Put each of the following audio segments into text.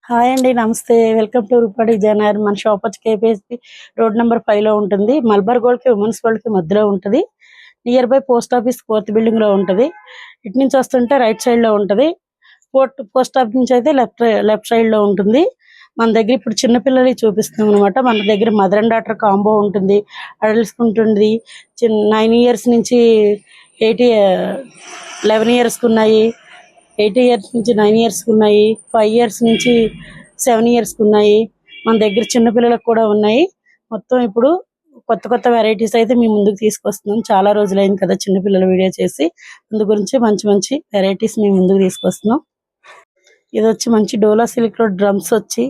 Hi అండి, నమస్తే. Welcome to రూపాడి జనర్. మన షాప్ వచ్చి కేపీఎస్పీ రోడ్ నెంబర్ 5 లో ఉంటుంది. మల్బార్ గోల్డ్ కి ఉమెన్స్ వరల్డ్ కి మధ్యలో ఉంటుంది. Nearby post office fourth building లో ఉంటుంది. ఇటు నుంచి వస్తుంటే రైట్ సైడ్ లో ఉంటుంది. పోస్ట్ ఆఫీస్ నుంచి అయితే లెఫ్ట్ సైడ్ లో ఉంటుంది. మన దగ్గర ఇప్పుడు చిన్నపిల్లలు చూపిస్తున్నాం అనమాట. మన దగ్గర మదర్ అండ్ డాటర్ కాంబో ఉంటుంది, అడల్ట్స్ ఉంటుంది. 9 ఇయర్స్ నుంచి 8 11 ఇయర్స్ ఉన్నాయి, 8 ఇయర్స్ నుంచి 9 ఇయర్స్ ఉన్నాయి, 5 ఇయర్స్ నుంచి 7 ఇయర్స్ ఉన్నాయి. మన దగ్గర చిన్నపిల్లలకు కూడా ఉన్నాయి. మొత్తం ఇప్పుడు కొత్త కొత్త వెరైటీస్ అయితే మీ ముందుకు తీసుకొస్తున్నాం. చాలా రోజులైంది కదా చిన్నపిల్లల వీడియో చేసి, అందు గురించి మంచి మంచి వెరైటీస్ మీ ముందుకు తీసుకొస్తున్నాం. ఇది వచ్చి మంచి డోలా సిల్క్ లో డ్రమ్స్ వచ్చి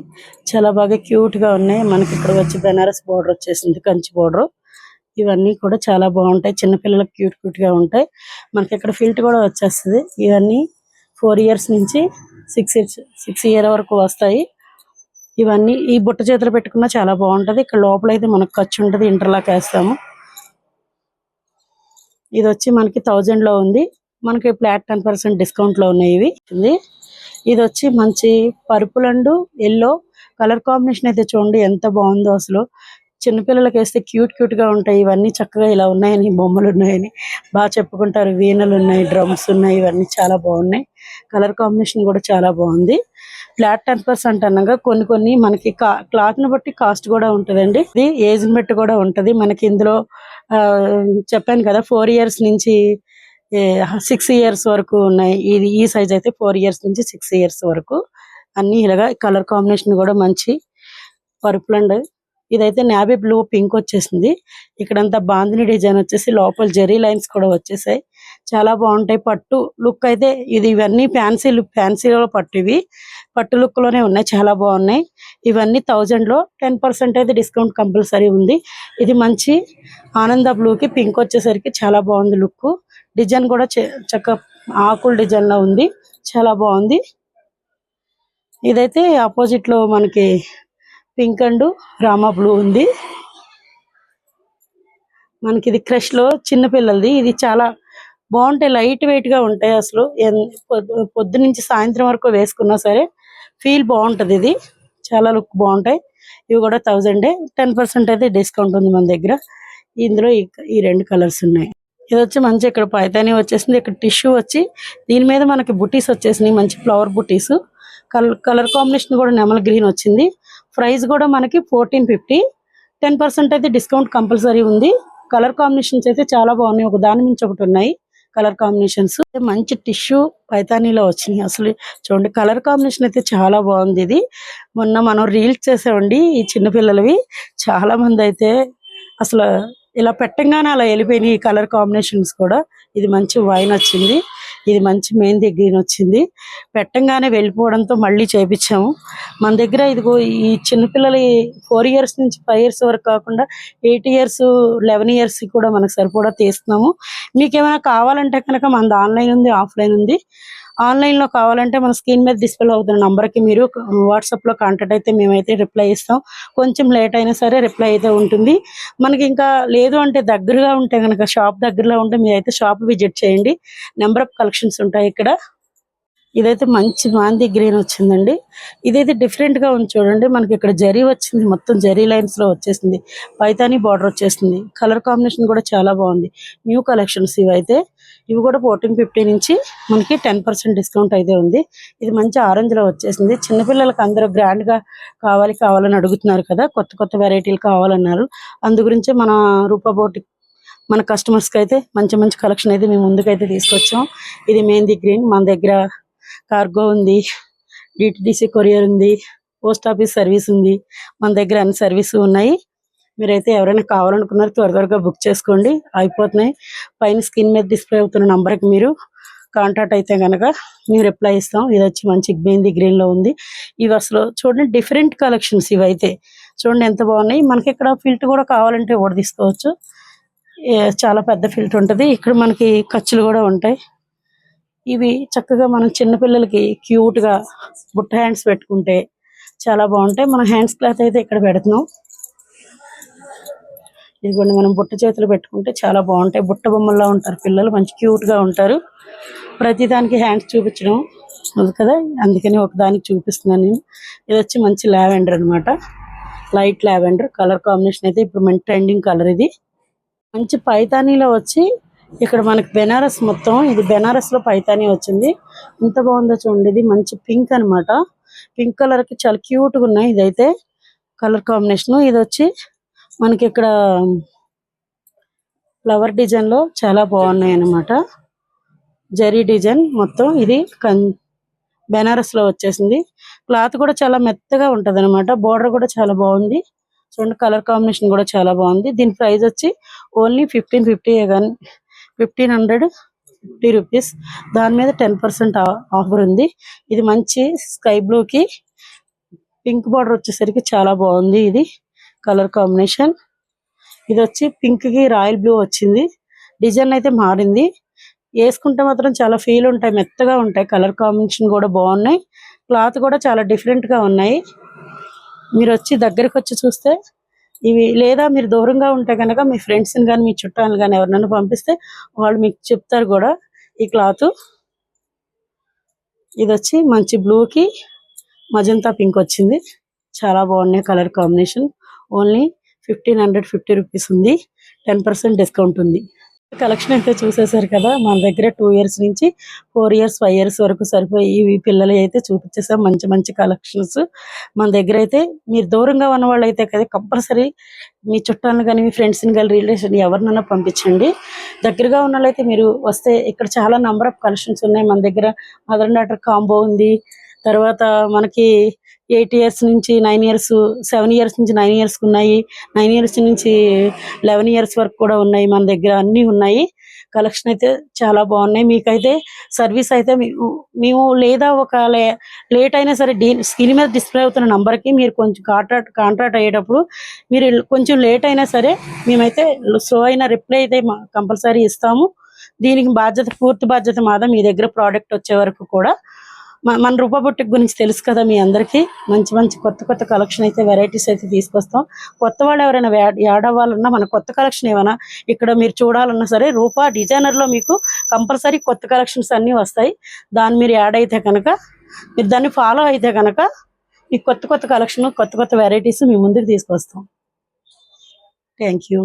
చాలా బాగా క్యూట్ గా ఉన్నాయి. మనకి ఇక్కడ వచ్చి బెనారస్ బోర్డర్ వచ్చేసింది, కంచి బోర్డర్. ఇవన్నీ కూడా చాలా బాగుంటాయి, చిన్నపిల్లలకు క్యూట్ క్యూట్ గా ఉంటాయి. మనకి ఇక్కడ ఫిల్ట్ కూడా వచ్చేస్తుంది. ఇవన్నీ 4 ఇయర్స్ నుంచి 6 ఇయర్ వరకు వస్తాయి. ఇవన్నీ ఈ బుట్ట చేతులు పెట్టుకున్నా చాలా బాగుంటది. ఇక్కడ లోపల అయితే మనకు ఖర్చు ఉంటుంది, ఇంటర్లాక్ వేస్తాము. ఇది వచ్చి మనకి 1000 లో ఉంది. మనకి ఫ్లాట్ 10% డిస్కౌంట్ లో ఉన్నాయి ఇవి. ఇది వచ్చి మంచి purple and yellow colour combination అయితే చూడండి ఎంత బాగుందో. అసలు చిన్నపిల్లలకి వేస్తే క్యూట్ క్యూట్ గా ఉంటాయి. ఇవన్నీ చక్కగా ఇలా ఉన్నాయని, బొమ్మలు ఉన్నాయని బాగా చెప్పుకుంటారు. వీణలు ఉన్నాయి, డ్రమ్స్ ఉన్నాయి, ఇవన్నీ చాలా బాగున్నాయి. కలర్ కాంబినేషన్ కూడా చాలా బాగుంది. ఫ్లాట్ 10% అనగా కొన్ని మనకి క్లాత్ ని బట్టి కాస్ట్ కూడా ఉంటదండి. ఇది ఏజ్ బట్టి కూడా ఉంటది. మనకి ఇందులో చెప్పాను కదా 4 ఇయర్స్ నుంచి 6 ఇయర్స్ వరకు ఉన్నాయి. ఇది ఈ సైజ్ అయితే 4 ఇయర్స్ నుంచి 6 ఇయర్స్ వరకు అన్ని ఇలాగా. కలర్ కాంబినేషన్ కూడా మంచి పర్పుల్ అండ్ ఇదైతే నావీ బ్లూ పింక్ వచ్చేసింది. ఇక్కడంతా బాందిని డిజైన్ వచ్చేసి లోపల జెరీ లైన్స్ కూడా వచ్చేసాయి. చాలా బాగుంటాయి. పట్టు లుక్ అయితే ఇవన్నీ ఫ్యాన్సీ లుక్, ఫ్యాన్సీలో పట్టు, ఇవి పట్టు లుక్ లోనే ఉన్నాయి, చాలా బాగున్నాయి. ఇవన్నీ 1000 లో 10% అయితే డిస్కౌంట్ కంపల్సరీ ఉంది. ఇది మంచి ఆనంద బ్లూ కి పింక్ వచ్చేసరికి చాలా బాగుంది లుక్. డిజైన్ కూడా చక్కగా ఆకుల డిజైన్ లో ఉంది, చాలా బాగుంది. ఇదైతే ఆపోజిట్ లో మనకి పింక్ అండ్ రామా బ్లూ ఉంది. మనకి ఇది క్రష్ లో చిన్న పిల్లలది. ఇది చాలా బాగుంటాయి, లైట్ వెయిట్ గా ఉంటాయి. అసలు పొద్దు నుంచి సాయంత్రం వరకు వేసుకున్నా సరే ఫీల్ బాగుంటది. ఇది చాలా లుక్ బాగుంటాయి. ఇవి కూడా 1000. 10% అయితే డిస్కౌంట్ ఉంది మన దగ్గర. ఇందులో ఈ 2 కలర్స్ ఉన్నాయి. ఇది వచ్చి మంచి ఇక్కడ పైతాని వచ్చేసింది. ఇక్కడ టిష్యూ వచ్చి దీని మీద మనకి బుటీస్ వచ్చేసినాయి, మంచి ఫ్లవర్ బుటీస్. కలర్ కాంబినేషన్ కూడా నెమల్ గ్రీన్ వచ్చింది. ప్రైస్ కూడా మనకి 1450. 10% అయితే డిస్కౌంట్ కంపల్సరీ ఉంది. కలర్ కాంబినేషన్స్ అయితే చాలా బాగున్నాయి, ఒక దాని మించి ఒకటి ఉన్నాయి కలర్ కాంబినేషన్స్. మంచి టిష్యూ పైతానీలో వచ్చినాయి. అసలు చూడండి కలర్ కాంబినేషన్ అయితే చాలా బాగుంది. ఇది మొన్న మనం రీల్స్ చేసామండి ఈ చిన్నపిల్లలవి. చాలా మంది అయితే అసలు ఇలా పెట్టంగానే అలా వెళ్ళిపోయినాయి ఈ కలర్ కాంబినేషన్స్ కూడా. ఇది మంచి వైన్ వచ్చింది, ఇది మంచి మెహందీ గ్రీన్ వచ్చింది. పెట్టంగానే వెళ్ళిపోవడంతో మళ్ళీ చేపించాము. మన దగ్గర ఇదిగో ఈ చిన్నపిల్లలు 4 ఇయర్స్ నుంచి 5 ఇయర్స్ వరకు కాకుండా 8 ఇయర్స్ 11 ఇయర్స్ కూడా మనకు సరిపడా తీస్తున్నాము. మీకు ఏమైనా కావాలంటే కనుక మనది ఆన్లైన్ ఉంది, ఆఫ్లైన్ ఉంది. ఆన్లైన్ లో కావాలంటే మన స్క్రీన్ మీద డిస్ప్లే అవుతున్న నంబర్ కి మీరు వాట్సాప్ లో కాంటాక్ట్ అయితే మేమైతే రిప్లై ఇస్తాం. కొంచెం లేట్ అయినా సరే రిప్లై అయితే ఉంటుంది. మనకి ఇంకా లేదు అంటే దగ్గరగా ఉంటే కనుక షాప్ దగ్గరలో ఉంటే మీరైతే షాప్ విజిట్ చేయండి. నెంబర్ ఆఫ్ కలెక్షన్స్ ఉంటాయి ఇక్కడ. ఇదైతే మంచి మాంది గ్రీన్ వచ్చిందండి. ఇదైతే డిఫరెంట్ గా ఉంది చూడండి. మనకి ఇక్కడ జరీ వచ్చింది, మొత్తం జరీ లైన్స్ లో వచ్చేసింది, పైతాని బార్డర్ వచ్చేసింది. కలర్ కాంబినేషన్ కూడా చాలా బాగుంది. న్యూ కలెక్షన్స్ ఇవైతే. ఇవి కూడా 1450 నుంచి మనకి 10% డిస్కౌంట్ అయితే ఉంది. ఇది మంచి ఆరెంజ్ లో వచ్చేసింది. చిన్నపిల్లలకి అందరూ గ్రాండ్ గా కావాలని అడుగుతున్నారు కదా, కొత్త కొత్త వెరైటీలు కావాలన్నారు. అందు గురించి మన రూపా బోటిక్ మన కస్టమర్స్ కి అయితే మంచి మంచి కలెక్షన్ అయితే మేము ముందుకైతే తీసుకొచ్చాం. ఇది మెహందీ గ్రీన్. మన దగ్గర కార్గో ఉంది, డిటిడిసి కొరియర్ ఉంది, పోస్ట్ ఆఫీస్ సర్వీస్ ఉంది. మన దగ్గర అన్ని సర్వీస్ ఉన్నాయి. మీరైతే ఎవరైనా కావాలనుకున్నారు త్వరగా బుక్ చేసుకోండి, అయిపోతున్నాయి. పైన స్క్రీన్ మీద డిస్ప్లే అవుతున్న నంబర్కి మీరు కాంటాక్ట్ అయితే కనుక మేము రిప్లై ఇస్తాం. ఇది వచ్చి మంచి మెహందీ గ్రీన్ లో ఉంది. ఇవి అసలు చూడండి డిఫరెంట్ కలెక్షన్స్ ఇవైతే. చూడండి ఎంత బాగున్నాయి. మనకి ఇక్కడ ఫిల్ట్ కూడా కావాలంటే కూడా తీసుకోవచ్చు. చాలా పెద్ద ఫిల్ట్ ఉంటుంది. ఇక్కడ మనకి ఖర్చులు కూడా ఉంటాయి. ఇవి చక్కగా మనం చిన్నపిల్లలకి క్యూట్ గా బుట్ట హ్యాండ్స్ పెట్టుకుంటే చాలా బాగుంటాయి. మనం హ్యాండ్స్ క్లాత్ అయితే ఇక్కడ పెడుతున్నాం. ఇదిగోండి మనం బుట్ట చేతులు పెట్టుకుంటే చాలా బాగుంటాయి. బుట్ట బొమ్మల్లో ఉంటారు పిల్లలు, మంచి క్యూట్ గా ఉంటారు. ప్రతిదానికి హ్యాండ్స్ చూపించడం అది కదా, అందుకని ఒక దానికి చూపిస్తున్నాను నేను. ఇది వచ్చి మంచి లావెండర్ అన్నమాట, లైట్ లావెండర్ కలర్ కాంబినేషన్ అయితే ఇప్పుడు మంచి ట్రెండింగ్ కలర్. ఇది మంచి పైతానీలో వచ్చి ఇక్కడ మనకి బెనారస్, మొత్తం ఇది బెనారస్ లో పైతానీ వచ్చింది. ఎంత బాగుందో చూడండి. ఇది మంచి పింక్ అన్నమాట, పింక్ కలర్ కి చాలా క్యూట్ గా ఉన్నాయి. ఇదైతే కలర్ కాంబినేషన్. ఇది వచ్చి మనకి ఇక్కడ ఫ్లవర్ డిజైన్ లో చాలా బాగున్నాయి అన్నమాట, జరీ డిజైన్ మొత్తం. ఇది బెనారస్ లో వచ్చేసింది. క్లాత్ కూడా చాలా మెత్తగా ఉంటది అనమాట, బోర్డర్ కూడా చాలా బాగుంది చూడండి. కలర్ కాంబినేషన్ కూడా చాలా బాగుంది. దీని ప్రైస్ వచ్చి ఓన్లీ 1550 కానీ 1550 రూపీస్. దాని మీద 10% ఆఫర్ ఉంది. ఇది మంచి స్కై బ్లూ కి పింక్ బార్డర్ వచ్చేసరికి చాలా బాగుంది. ఇది కలర్ కాంబినేషన్. ఇది వచ్చి పింక్ కి రాయల్ బ్లూ వచ్చింది. డిజైన్ అయితే మారింది. వేసుకుంటే మాత్రం చాలా ఫీల్ ఉంటాయి, మెత్తగా ఉంటాయి. కలర్ కాంబినేషన్ కూడా బాగున్నాయి, క్లాత్ కూడా చాలా డిఫరెంట్ గా ఉన్నాయి. మీరు వచ్చి దగ్గరికి వచ్చి చూస్తే ఇవి, లేదా మీరు దూరంగా ఉంటే కనుక మీ ఫ్రెండ్స్ కానీ మీ చుట్టాలు కానీ ఎవరినైనా పంపిస్తే వాళ్ళు మీకు చెప్తారు కూడా ఈ క్లాత్. ఇది వచ్చి మంచి బ్లూకి మజంతా పింక్ వచ్చింది, చాలా బాగున్నాయి కలర్ కాంబినేషన్. ఓన్లీ 1550 రూపీస్ ఉంది, 10% డిస్కౌంట్ ఉంది. కలెక్షన్ అయితే చూసేసారు కదా, మన దగ్గర 2 ఇయర్స్ నుంచి 4 ఇయర్స్ 5 ఇయర్స్ వరకు సరిపోయి ఇవి పిల్లలు అయితే చూపించేసాం. మంచి మంచి కలెక్షన్స్ మన దగ్గర అయితే. మీరు దూరంగా ఉన్న వాళ్ళు అయితే కదా కంపల్సరీ మీ చుట్టాలను కానీ మీ ఫ్రెండ్స్ని కానీ రిలేషన్ ఎవరినైనా పంపించండి. దగ్గరగా ఉన్న వాళ్ళైతే మీరు వస్తే ఇక్కడ చాలా నెంబర్ ఆఫ్ కలెక్షన్స్ ఉన్నాయి మన దగ్గర. మదర్ అండ్ డాటర్ కాంబో ఉంది. తర్వాత మనకి 8 ఇయర్స్ నుంచి 9 ఇయర్స్, 7 ఇయర్స్ నుంచి 9 ఇయర్స్ ఉన్నాయి, 9 ఇయర్స్ నుంచి 11 ఇయర్స్ వరకు కూడా ఉన్నాయి. మన దగ్గర అన్ని ఉన్నాయి. కలెక్షన్ అయితే చాలా బాగున్నాయి. మీకైతే సర్వీస్ అయితే మేము లేదా ఒక లేట్ అయినా సరే స్క్రీన్ మీద డిస్ప్లే అవుతున్న నంబర్కి మీరు కొంచెం కాంటాక్ట్ అయ్యేటప్పుడు మీరు కొంచెం లేట్ అయినా సరే మేమైతే స్లో అయిన రిప్లై అయితే కంపల్సరీ ఇస్తాము. దీనికి పూర్తి బాధ్యత మాదా. మీ దగ్గర ప్రోడక్ట్ వచ్చే వరకు కూడా మన రూపా బొటిక్ గురించి తెలుసు కదా మీ అందరికీ. మంచి మంచి కొత్త కలెక్షన్ అయితే వెరైటీస్ అయితే తీసుకొస్తాం. కొత్త వాళ్ళు ఎవరైనా యాడ్ అవ్వాలన్నా, మన కొత్త కలెక్షన్ ఏమైనా ఇక్కడ మీరు చూడాలన్నా సరే రూపా డిజైనర్ లో మీకు కంపల్సరీ కొత్త కలెక్షన్స్ అన్ని వస్తాయి. దాన్ని మీరు యాడ్ అయితే కనుక, మీరు దాన్ని ఫాలో అయితే కనుక మీకు కొత్త కలెక్షన్, కొత్త వెరైటీస్ మీ ముందుకు తీసుకొస్తాం. Thank you.